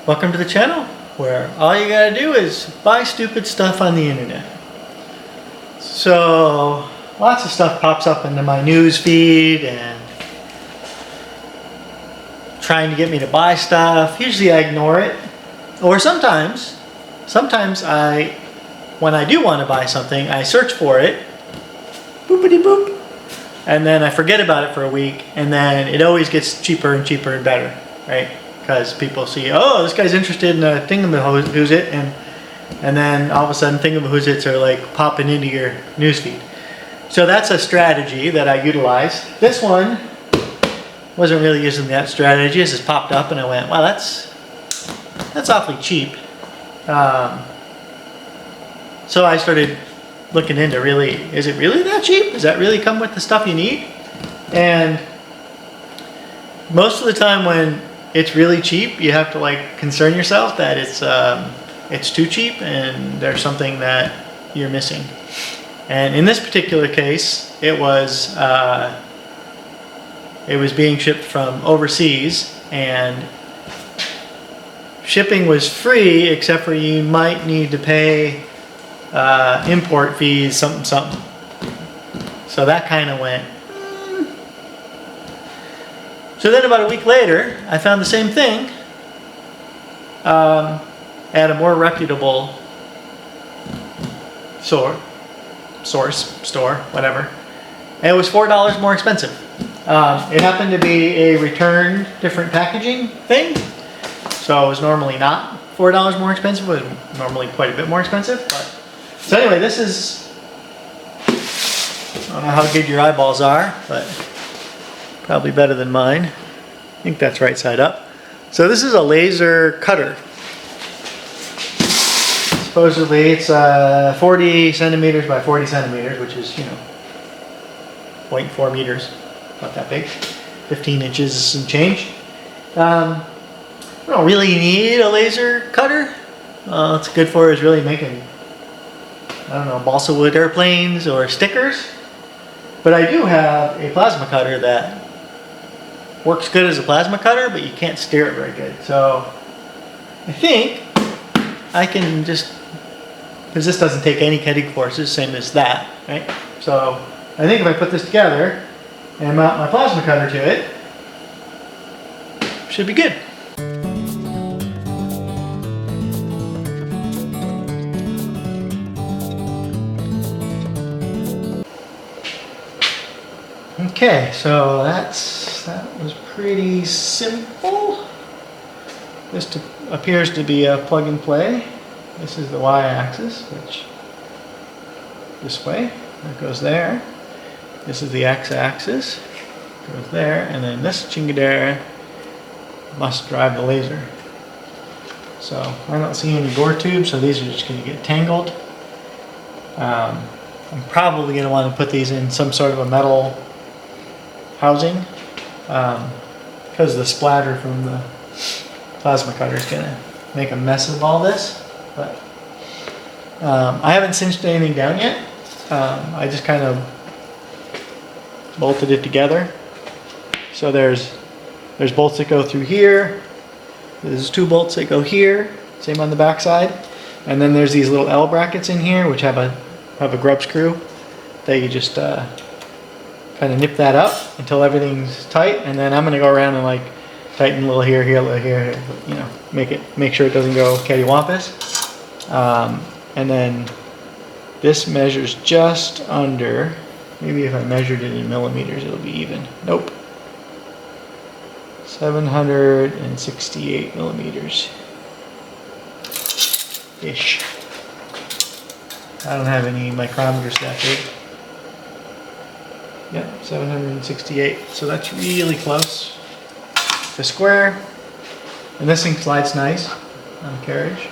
Welcome to the channel where all you gotta do is buy stupid stuff on the internet. So lots of stuff pops up into my news feed and trying to get me to buy stuff. Usually I ignore it, or sometimes when I do want to buy something, I search for it, boopity boop, and then I forget about it for a week, and then it always gets cheaper and cheaper and better, right? Because people see, oh, this guy's interested in a thingamahoosit, and then all of a sudden thingamahoosits are like popping into your newsfeed. So that's a strategy that I utilize. This one wasn't really using that strategy. It just popped up and I went, wow, that's awfully cheap. So I started looking into is it really that cheap? Does that really come with the stuff you need? And most of the time when it's really cheap, you have to like concern yourself that it's too cheap and there's something that you're missing. And in this particular case, it was being shipped from overseas, and shipping was free except for you might need to pay import fees, something. So that kind of went. So then about a week later, I found the same thing at a more reputable store, whatever. And it was $4 more expensive. It happened to be a return different packaging thing. So it was normally not $4 more expensive. It was normally quite a bit more expensive. So anyway, this is, I don't know how good your eyeballs are, but probably better than mine. I think that's right side up. So this is a laser cutter. Supposedly it's 40 centimeters by 40 centimeters, which is, 0.4 meters, not that big, 15 inches and change. I don't really need a laser cutter. All it's good for is really making, I don't know, balsa wood airplanes or stickers. But I do have a plasma cutter that works good as a plasma cutter, but you can't steer it very good. So I think I can just, because this doesn't take any cutting forces, same as that, right? So I think if I put this together and mount my plasma cutter to it, should be good. Okay, so that was pretty simple. This appears to be a plug and play. This is the y-axis, which this way, that goes there. This is the x-axis, goes there, and then this chingadera must drive the laser. So I don't see any bore tubes, so these are just going to get tangled. I'm probably going to want to put these in some sort of a metal housing, because the splatter from the plasma cutter is going to make a mess of all this. But I haven't cinched anything down yet. I just kind of bolted it together. So there's bolts that go through here. There's 2 bolts that go here. Same on the back side. And then there's these little L brackets in here, which have a grub screw that you just kind of nip that up until everything's tight, and then I'm going to go around and like tighten a little here, a little here, make sure it doesn't go cattywampus. And then this measures just under, maybe if I measured it in millimeters it'll be even. Nope. 768 millimeters ish. I don't have any micrometers that big. Yep, 768. So that's really close to square. And this thing slides nice on the carriage.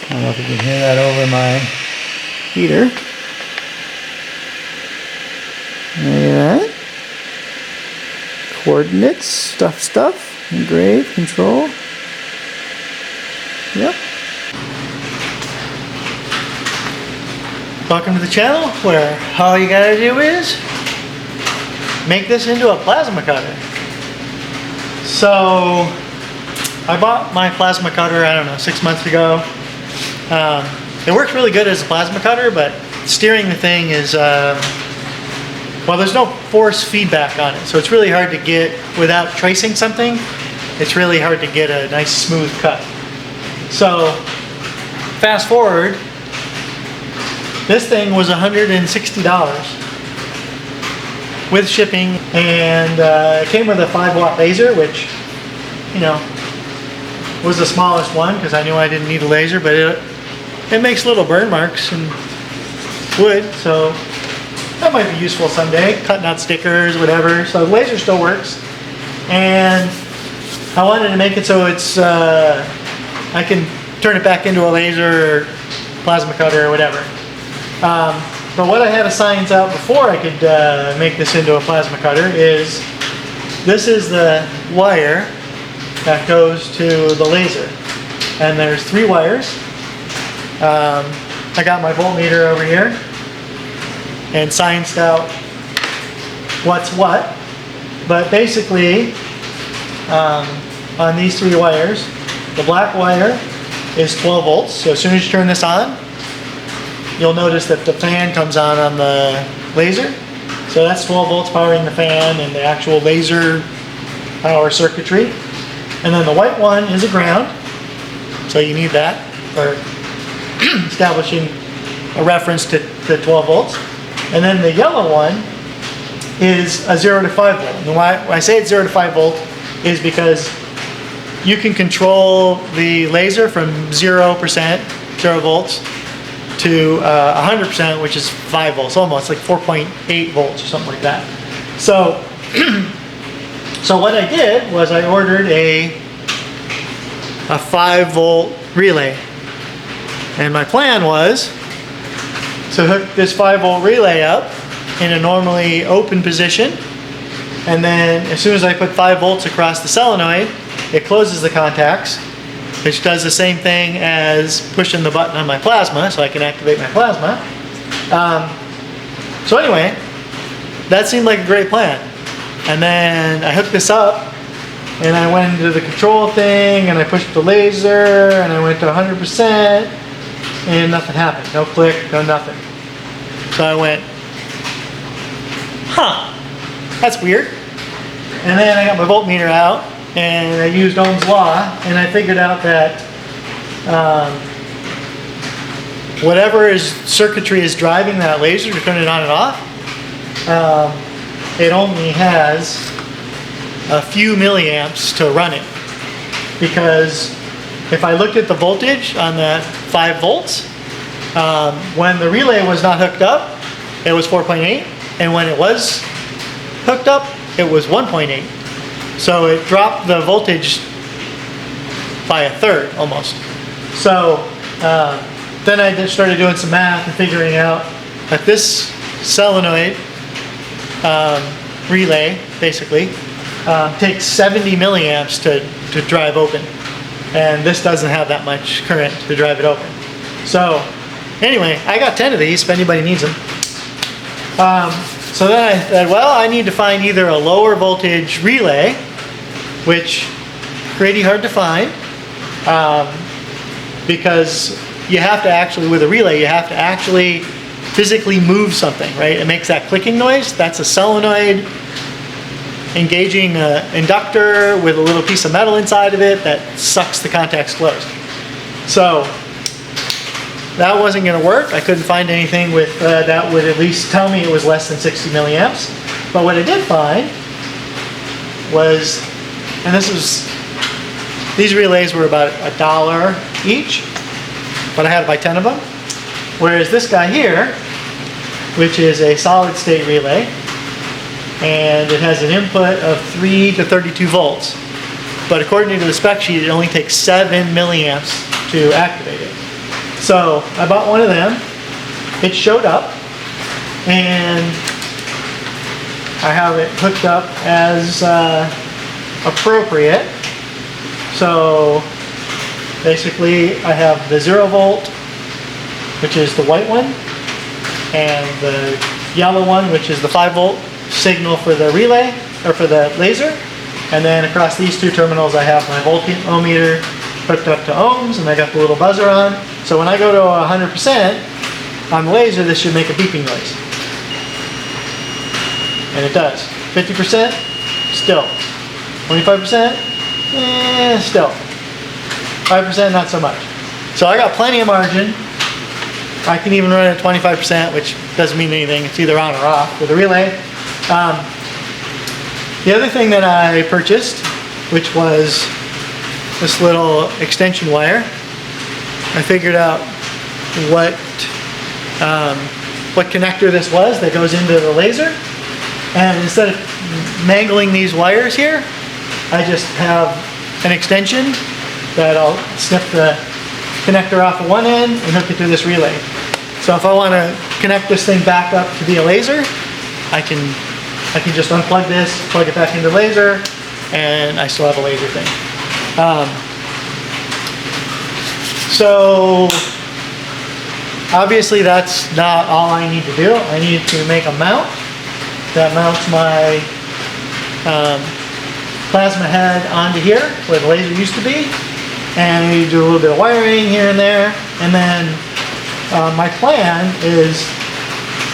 I don't know if you can hear that over my heater. Look at that. Coordinates, stuff, engrave, control. Yep. Welcome to the channel where all you gotta do is make this into a plasma cutter. So I bought my plasma cutter, I don't know, 6 months ago. It works really good as a plasma cutter, but steering the thing is, well, there's no force feedback on it, so it's really hard to get, without tracing something, it's really hard to get a nice smooth cut. So fast forward, this thing was $160 with shipping, and it came with a 5-watt laser, which, you know, was the smallest one because I knew I didn't need a laser, but it makes little burn marks and wood, so that might be useful someday, cutting out stickers, whatever. So the laser still works, and I wanted to make it so it's I can turn it back into a laser, or plasma cutter, or whatever. But what I had to science out before I could make this into a plasma cutter is, this is the wire that goes to the laser, and there's 3 wires. I got my voltmeter over here and scienced out what's what, but basically on these 3 wires, the black wire is 12 volts, so as soon as you turn this on, you'll notice that the fan comes on the laser. So that's 12 volts powering the fan and the actual laser power circuitry. And then the white one is a ground, so you need that for establishing a reference to 12 volts. And then the yellow one is a 0 to 5 volt. And why I say it's 0 to 5 volt is because you can control the laser from 0%, 0 volts, to 100%, which is 5 volts, almost like 4.8 volts or something like that. So, so what I did was I ordered a 5-volt relay, and my plan was to hook this 5-volt relay up in a normally open position, and then as soon as I put 5 volts across the solenoid, it closes the contacts, which does the same thing as pushing the button on my plasma, so I can activate my plasma. So anyway, that seemed like a great plan. And then I hooked this up, and I went into the control thing, and I pushed the laser, and I went to 100%, and nothing happened. No click, no nothing. So I went, huh, that's weird. And then I got my voltmeter out, and I used Ohm's law, and I figured out that whatever circuitry is driving that laser to turn it on and off, it only has a few milliamps to run it. Because if I looked at the voltage on that 5 volts, when the relay was not hooked up, it was 4.8, and when it was hooked up, it was 1.8. So it dropped the voltage by 1/3 almost. So then I just started doing some math and figuring out that this solenoid relay basically takes 70 milliamps to drive open, and this doesn't have that much current to drive it open. So anyway, I got 10 of these if anybody needs them. So then I said, well, I need to find either a lower voltage relay, which pretty hard to find, because you have to actually, with a relay, you have to actually physically move something, right? It makes that clicking noise. That's a solenoid engaging an inductor with a little piece of metal inside of it that sucks the contacts closed. So that wasn't going to work. I couldn't find anything with that would at least tell me it was less than 60 milliamps. But what I did find was, and these relays were about $1 each, but I had to buy 10 of them. Whereas this guy here, which is a solid state relay, and it has an input of 3 to 32 volts. But according to the spec sheet, it only takes 7 milliamps to activate it. So I bought one of them. It showed up, and I have it hooked up as appropriate. So basically I have the 0 volt, which is the white one, and the yellow one, which is the 5-volt signal for the relay, or for the laser. And then across these two terminals I have my voltmeter hooked up to ohms, and I got the little buzzer on. So when I go to 100% on the laser, this should make a beeping noise. And it does. 50%, still. 25%, still. 5%, not so much. So I got plenty of margin. I can even run it at 25%, which doesn't mean anything. It's either on or off with a relay. The other thing that I purchased, which was this little extension wire, I figured out what connector this was that goes into the laser. And instead of mangling these wires here, I just have an extension that I'll snip the connector off of one end and hook it to this relay. So if I want to connect this thing back up to be a laser, I can just unplug this, plug it back into the laser, and I still have a laser thing. So obviously that's not all I need to do. I need to make a mount that mounts my plasma head onto here where the laser used to be, and you do a little bit of wiring here and there. And then my plan is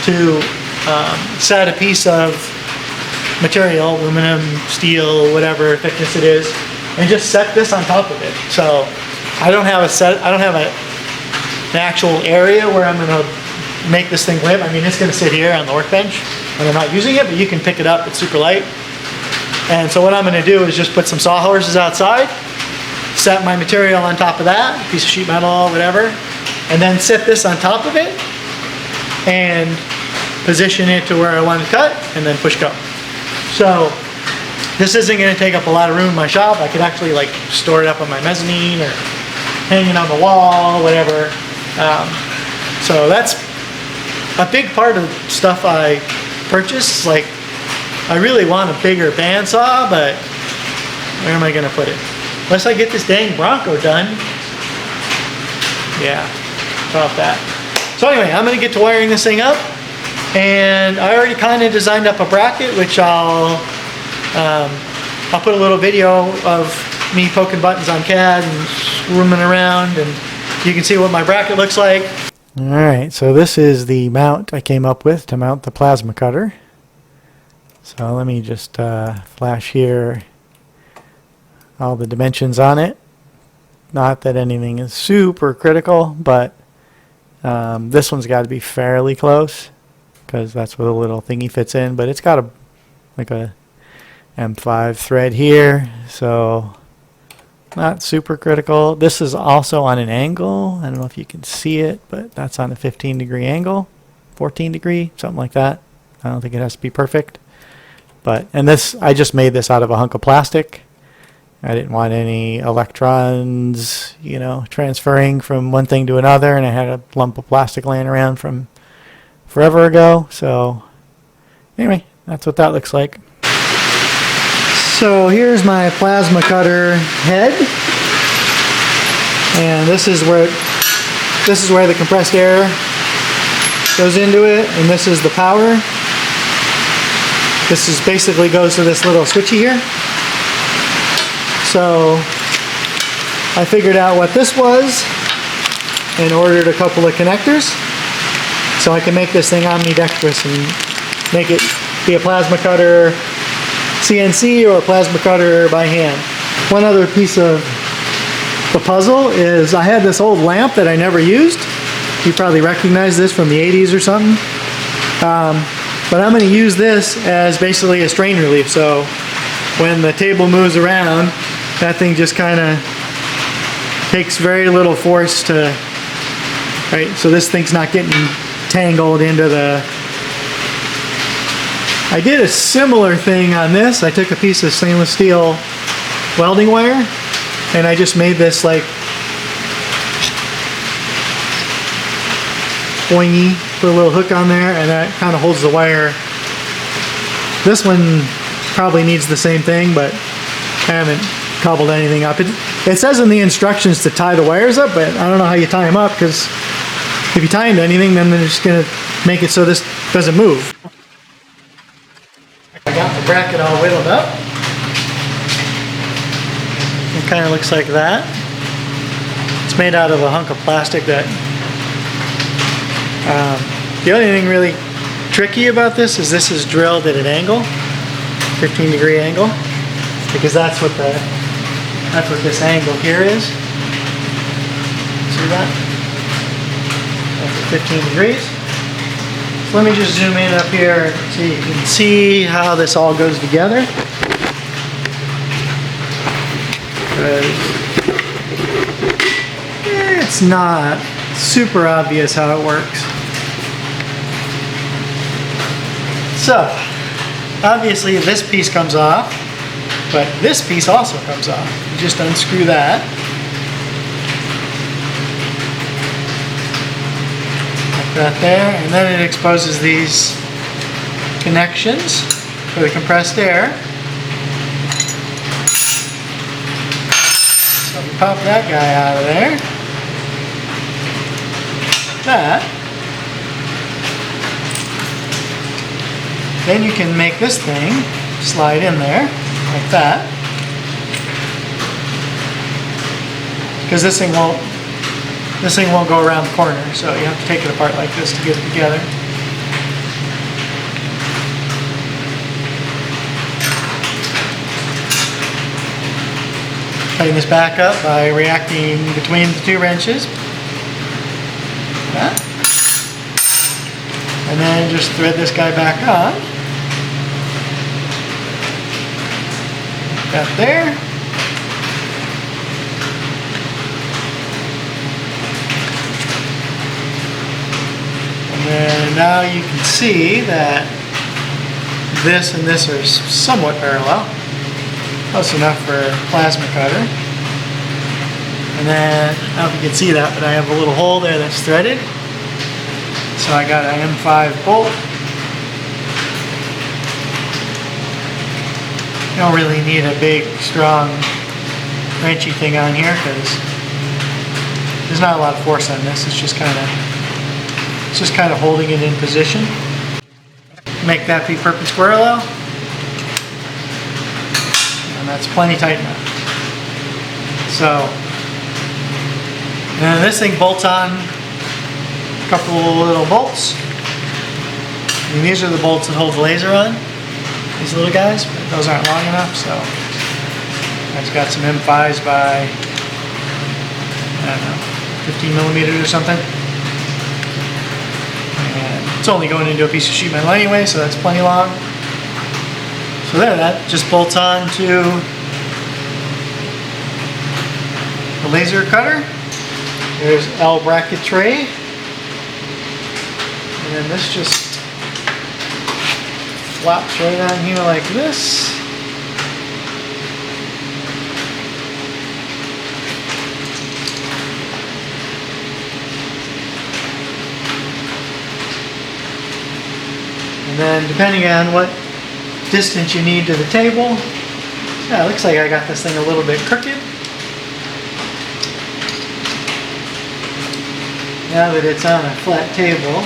to set a piece of material, aluminum, steel, whatever thickness it is, and just set this on top of it. So I don't have an actual area where I'm going to make this thing live. I mean, it's going to sit here on the workbench and I'm not using it, but you can pick it up. It's super light. And so what I'm going to do is just put some sawhorses outside, set my material on top of that, piece of sheet metal, whatever, and then set this on top of it and position it to where I want to cut, and then push go. So this isn't going to take up a lot of room in my shop. I could actually like store it up on my mezzanine or hang it on the wall, whatever. So that's a big part of stuff I purchased. Like, I really want a bigger bandsaw, but where am I going to put it? Unless I get this dang Bronco done. Yeah, about that. So anyway, I'm going to get to wiring this thing up. And I already kind of designed up a bracket, which I'll put a little video of me poking buttons on CAD and rooming around, and you can see what my bracket looks like. Alright, so this is the mount I came up with to mount the plasma cutter. So let me just flash here all the dimensions on it. Not that anything is super critical, but this one's got to be fairly close, because that's where the little thingy fits in. But it's got a M5 thread here, so not super critical. This is also on an angle. I don't know if you can see it, but that's on a 15-degree angle, 14-degree, something like that. I don't think it has to be perfect. But, and this, I just made this out of a hunk of plastic. I didn't want any electrons, you know, transferring from one thing to another, and I had a lump of plastic laying around from forever ago. So anyway, that's what that looks like. So here's my plasma cutter head, and this is where the compressed air goes into it, and this is the power. This is basically goes to this little switchy here. So I figured out what this was and ordered a couple of connectors so I can make this thing omnidextrous and make it be a plasma cutter CNC or a plasma cutter by hand. One other piece of the puzzle is I had this old lamp that I never used. You probably recognize this from the 80s or something. But I'm going to use this as basically a strain relief. So when the table moves around, that thing just kind of takes very little force to, right? So this thing's not getting tangled into the... I did a similar thing on this. I took a piece of stainless steel welding wire and I just made this like poingy, put a little hook on there, and that kind of holds the wire. This one probably needs the same thing, but I haven't cobbled anything up. It says in the instructions to tie the wires up, but I don't know how you tie them up, because if you tie them to anything, then they're just going to make it so this doesn't move. I got the bracket all whittled up. It kind of looks like that. It's made out of a hunk of plastic that... the only thing really tricky about this is drilled at an angle, 15-degree angle, because that's what this angle here is. See that? That's at 15 degrees. So let me just zoom in up here so you can see how this all goes together. It's not super obvious how it works. So, obviously this piece comes off, but this piece also comes off. You just unscrew that. Like that there, and then it exposes these connections for the compressed air. So we pop that guy out of there. That. Then you can make this thing slide in there, like that. Because this thing won't go around the corner, so you have to take it apart like this to get it together. Tighten this back up by reacting between the two wrenches. That. And then just thread this guy back on. That there. And then now you can see that this and this are somewhat parallel. Close enough for a plasma cutter. And then, I don't know if you can see that, but I have a little hole there that's threaded. So I got an M5 bolt. You don't really need a big, strong, wrenchy thing on here because there's not a lot of force on this. It's just kind of holding it in position. Make that be perpendicular, and that's plenty tight enough. So, and then this thing bolts on a couple of little bolts. And these are the bolts that hold the laser on. These little guys, but those aren't long enough, so I just got some M5s by, I don't know, 15 millimeters or something. And it's only going into a piece of sheet metal anyway, so that's plenty long. So there, that just bolts on to the laser cutter. There's L bracket tray. And then this just flops right on here like this. And then depending on what distance you need to the table, yeah, it looks like I got this thing a little bit crooked. Now that it's on a flat table,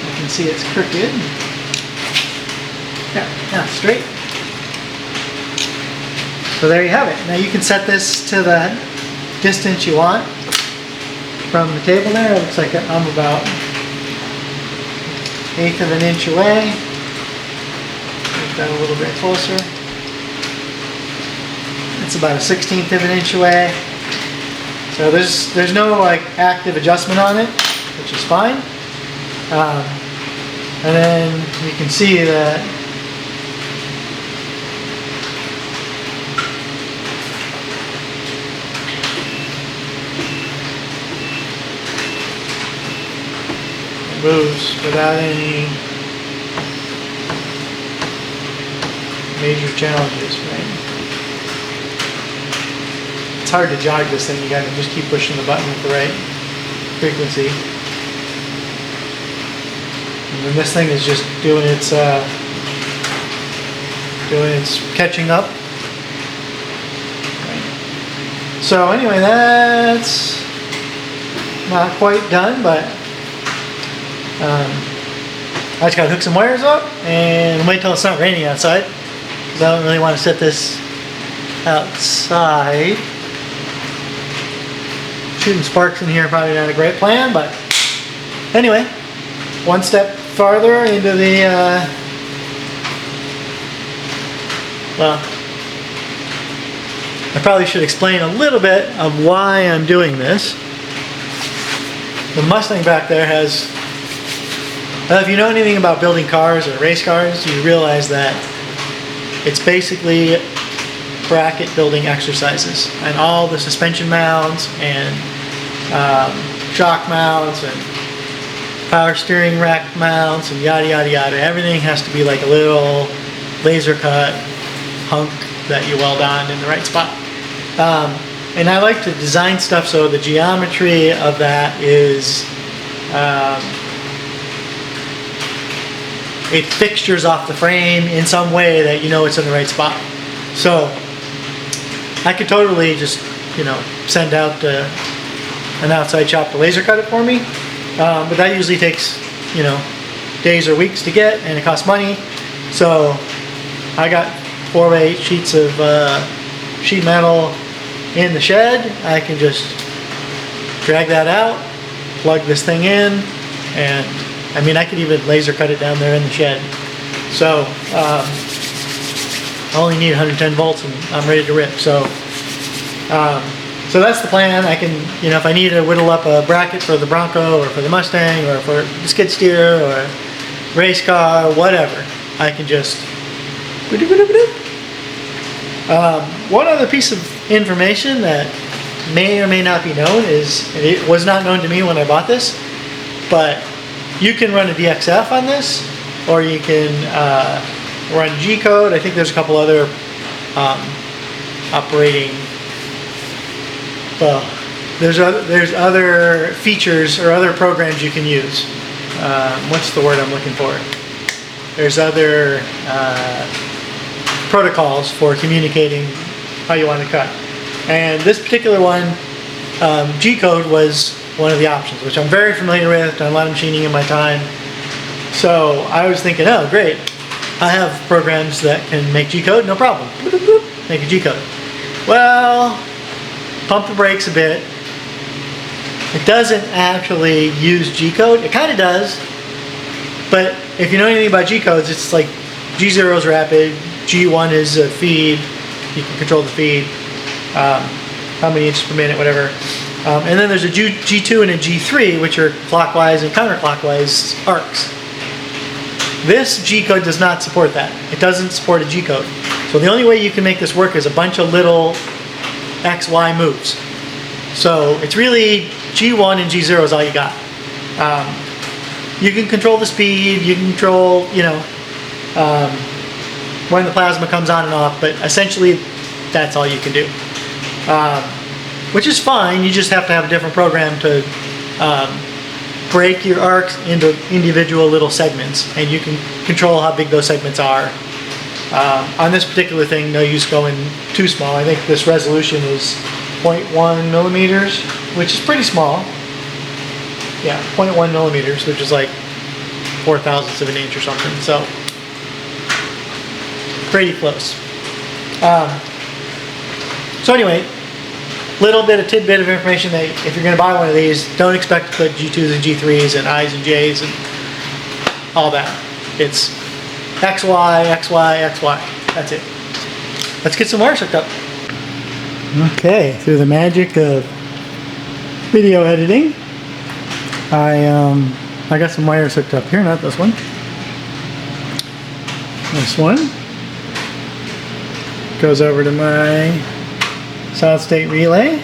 you can see it's crooked. Yeah, now straight. So there you have it. Now you can set this to the distance you want from the table there. It looks like I'm about 1/8 of an inch away. Make that a little bit closer. It's about a 1/16 of an inch away. So there's no like active adjustment on it, which is fine. And then you can see that it moves without any major challenges, right? It's hard to jog this thing. You gotta just keep pushing the button with the right frequency. And then this thing is just doing its catching up. Right. So anyway, that's not quite done, but I just gotta hook some wires up and wait till it's not raining outside, because I don't really want to set this outside. Shooting sparks in here probably not a great plan, but anyway, one step farther into the well, I probably should explain a little bit of why I'm doing this. The Mustang back there has, if you know anything about building cars or race cars, you realize that it's basically bracket building exercises, and all the suspension mounts and shock mounts and power steering rack mounts and yada yada yada, everything has to be like a little laser cut hunk that you weld on in the right spot. And I like to design stuff so the geometry of that is it fixtures off the frame in some way that you know it's in the right spot. So I could totally just, you know, send out an outside shop to laser cut it for me, but that usually takes, you know, days or weeks to get, and it costs money. So I got 4x8 sheets of sheet metal in the shed. I can just drag that out, plug this thing in, and I mean, I could even laser cut it down there in the shed. So I only need 110 volts and I'm ready to rip. So so that's the plan. I can, you know, if I need to whittle up a bracket for the Bronco or for the Mustang or for the skid steer or race car, whatever, I can just one other piece of information that may or may not be known is, it was not known to me when I bought this, but you can run a DXF on this, or you can run G-code. I think there's a couple other operating, well, there's other features or other programs you can use. What's the word I'm looking for? There's other protocols for communicating how you want to cut. And this particular one, G-code was one of the options, which I'm very familiar with, done a lot of machining in my time. So I was thinking, oh great, I have programs that can make G-code, no problem. Make a G-code. Well, pump the brakes a bit. It doesn't actually use G-code. It kind of does, but if you know anything about G-codes, it's like G0 is rapid, G1 is a feed, you can control the feed, how many inches per minute, whatever. And then there's a G2 and a G3, which are clockwise and counterclockwise arcs. This G-code does not support that. It doesn't support a G-code. So the only way you can make this work is a bunch of little XY moves. So it's really G1 and G0 is all you got. You can control the speed, you can control, you know, when the plasma comes on and off, but essentially that's all you can do. Which is fine, you just have to have a different program to break your arcs into individual little segments, and you can control how big those segments are. On this particular thing, no use going too small. I think this resolution is 0.1 millimeters, which is pretty small. Yeah, 0.1 millimeters, which is like 4/1000ths of an inch or something, so pretty close. So anyway, little bit of tidbit of information that if you're going to buy one of these, don't expect to put G2s and G3s and I's and J's and all that. It's XY, XY, XY. That's it. Let's get some wires hooked up. Okay, through the magic of video editing, I got some wires hooked up here, not this one. This one goes over to my solid state relay.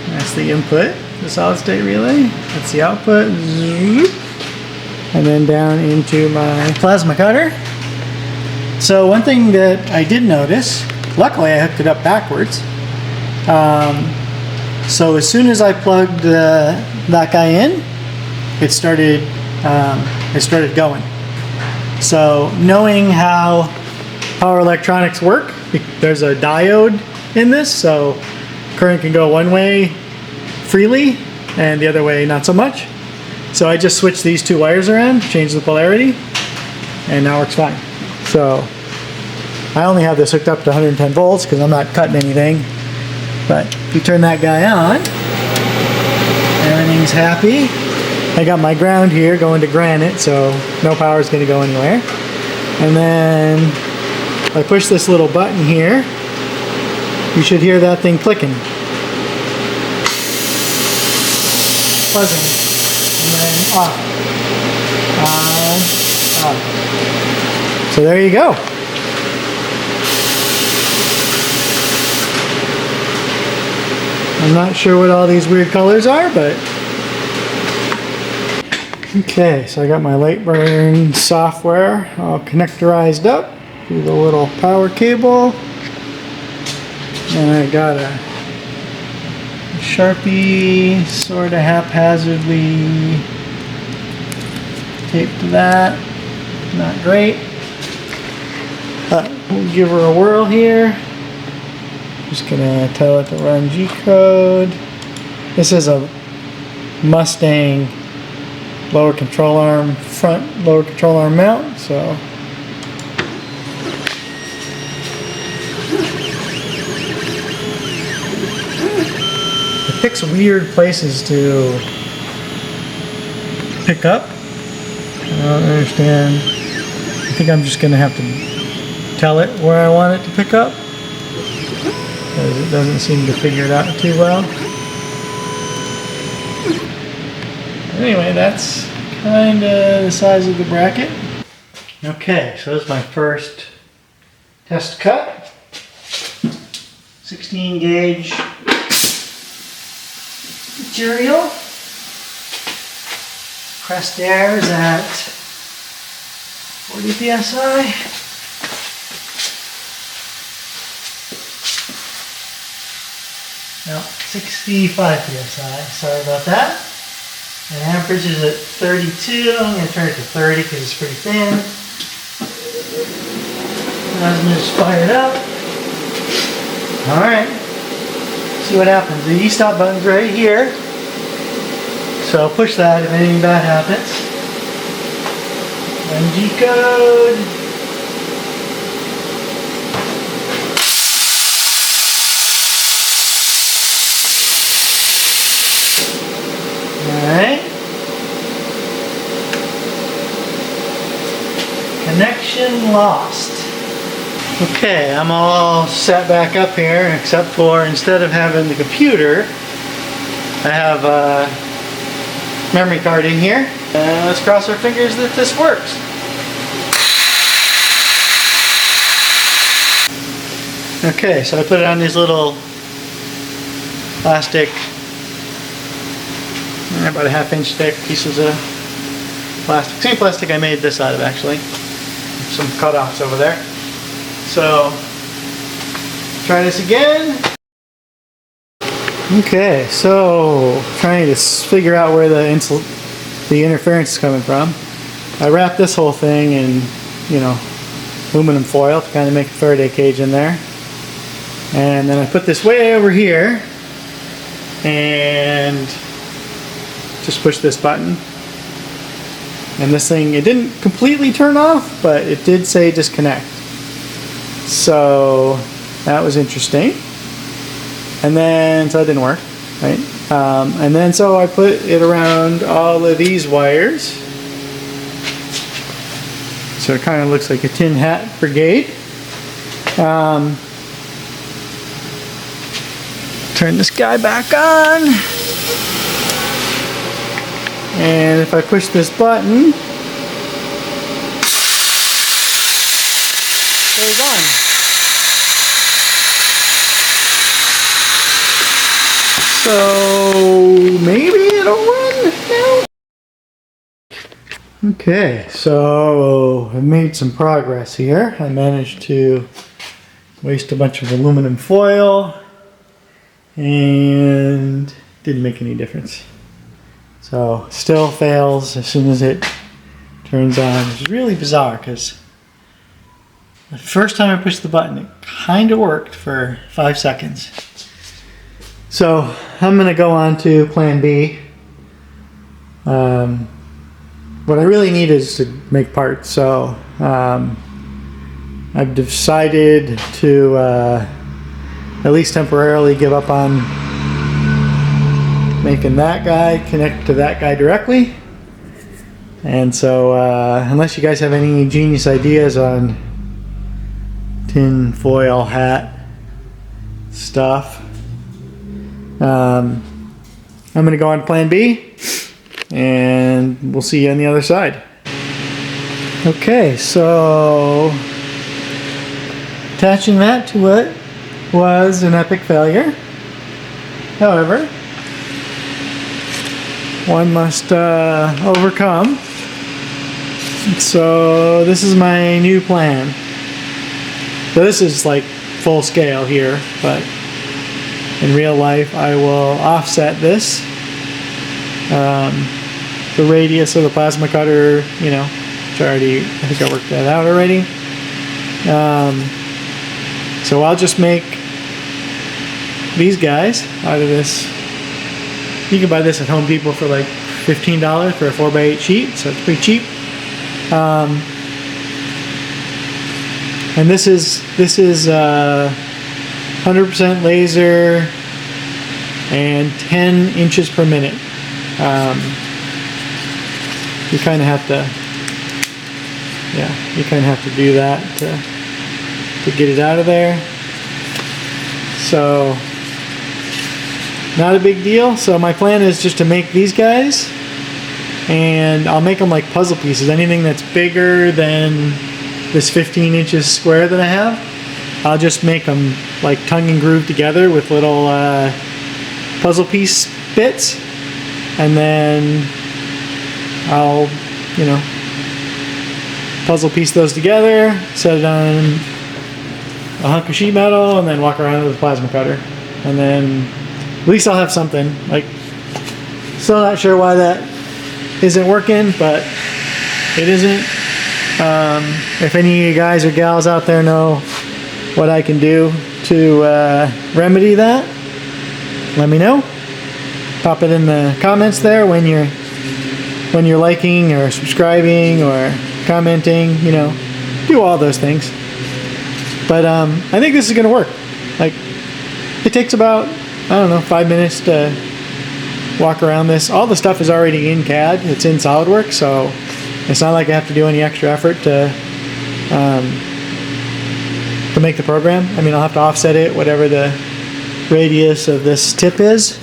That's the input, the solid state relay. That's the output. And then down into my plasma cutter. So one thing that I did notice, luckily I hooked it up backwards. So as soon as I plugged that guy in, it started going. So knowing how power electronics work, there's a diode in this, so current can go one way freely and the other way not so much. So I just switched these two wires around, changed the polarity, and now works fine. So I only have this hooked up to 110 volts because I'm not cutting anything. But if you turn that guy on, everything's happy. I got my ground here going to granite, so no power is going to go anywhere. And then if I push this little button here, you should hear that thing clicking. Buzzing. And then off. On. Off. So there you go. I'm not sure what all these weird colors are, but okay, so I got my Lightburn software all connectorized up through the little power cable, and I got a Sharpie sort of haphazardly taped to that. Not great, but we'll give her a whirl here. Just gonna tell it to run G code. This is a Mustang lower control arm, front lower control arm mount, so it picks weird places to pick up. I don't understand. I think I'm just gonna have to tell it where I want it to pick up, because it doesn't seem to figure it out too well. Anyway, that's kind of the size of the bracket. Okay, so this is my first test cut. 16 gauge material. Pressed air is at 40 psi. No, 65 psi. Sorry about that. And amperage is at 32. I'm going to turn it to 30 because it's pretty thin. Plasma is fired up. Alright. See what happens. The E-stop button's right here. So I'll push that if anything bad happens. Run G-code. Alright. Connection lost. Okay, I'm all set back up here, except for instead of having the computer, I have a memory card in here. And let's cross our fingers that this works. Okay, so I put it on these little plastic, about a ½ inch thick pieces of plastic. Same plastic I made this out of, actually. Some cut-offs over there. So, try this again. Okay, so trying to figure out where the interference is coming from. I wrapped this whole thing in, aluminum foil to kind of make a Faraday cage in there. And then I put this way over here and just push this button. And this thing, it didn't completely turn off, but it did say disconnect. So that was interesting. And then, so that didn't work, right? And then so I put it around all of these wires. So it kind of looks like a tin hat brigade. Turn this guy back on. And if I push this button, it goes on. So maybe it'll run now. Okay, so I made some progress here. I managed to waste a bunch of aluminum foil and didn't make any difference. So still fails as soon as it turns on, which is really bizarre because the first time I pushed the button it kind of worked for 5 seconds. So I'm going to go on to plan B. What I really need is to make parts, so I've decided to at least temporarily give up on making that guy connect to that guy directly. And so unless you guys have any genius ideas on tin foil hat stuff, I'm gonna go on plan B, and we'll see you on the other side. Okay, so attaching that to it was an epic failure. However, one must overcome. So this is my new plan. So this is like full scale here, but in real life I will offset this. The radius of the plasma cutter, you know, which I think I worked that out already. So I'll just make these guys out of this. You can buy this at Home Depot for like $15 for a 4x8 sheet, so it's pretty cheap. And this is 100% laser and 10 inches per minute. You kind of have to, you kind of have to do that to get it out of there. So not a big deal. So my plan is just to make these guys, and I'll make them like puzzle pieces. Anything that's bigger than this 15 inches square that I have, I'll just make them like tongue and groove together with little puzzle piece bits, and then I'll, you know, puzzle piece those together, set it on a hunk of sheet metal, and then walk around with a plasma cutter. And then at least I'll have something. Like, still not sure why that isn't working, but it isn't. If any of you guys or gals out there know what I can do to remedy that, let me know. Pop it in the comments there when you're liking or subscribing or commenting, you know, do all those things. But I think this is gonna work. Like, it takes about, I don't know, 5 minutes to walk around this. All the stuff is already in CAD, it's in SolidWorks, so it's not like I have to do any extra effort to make the program. I mean, I'll have to offset it, whatever the radius of this tip is.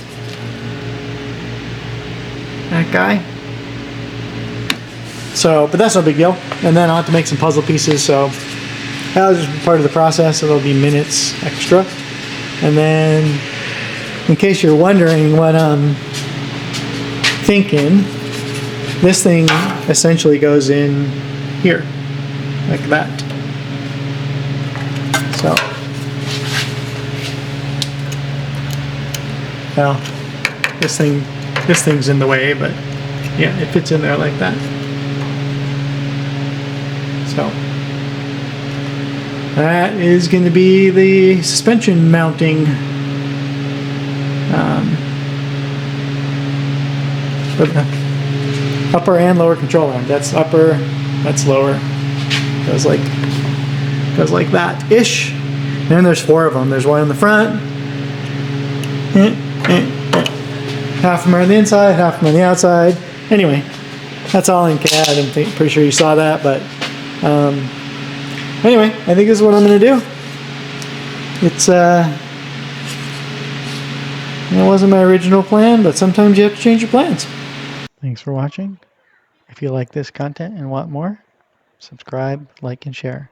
That guy. So, but that's no big deal. And then I'll have to make some puzzle pieces, so that'll just be part of the process. It'll be minutes extra. And then, in case you're wondering what I'm thinking, this thing essentially goes in here, like that. So, well, this thing's in the way, but yeah, it fits in there like that. So that is going to be the suspension mounting for the upper and lower control arm. That's upper, that's lower. Goes like that ish. And then there's 4 of them. There's one in the front. Half of them are on the inside, half of them on the outside. Anyway, that's all in CAD. I'm pretty sure you saw that, but anyway, I think this is what I'm going to do. It's it wasn't my original plan, but sometimes you have to change your plans. Thanks for watching. If you like this content and want more, subscribe, like, and share.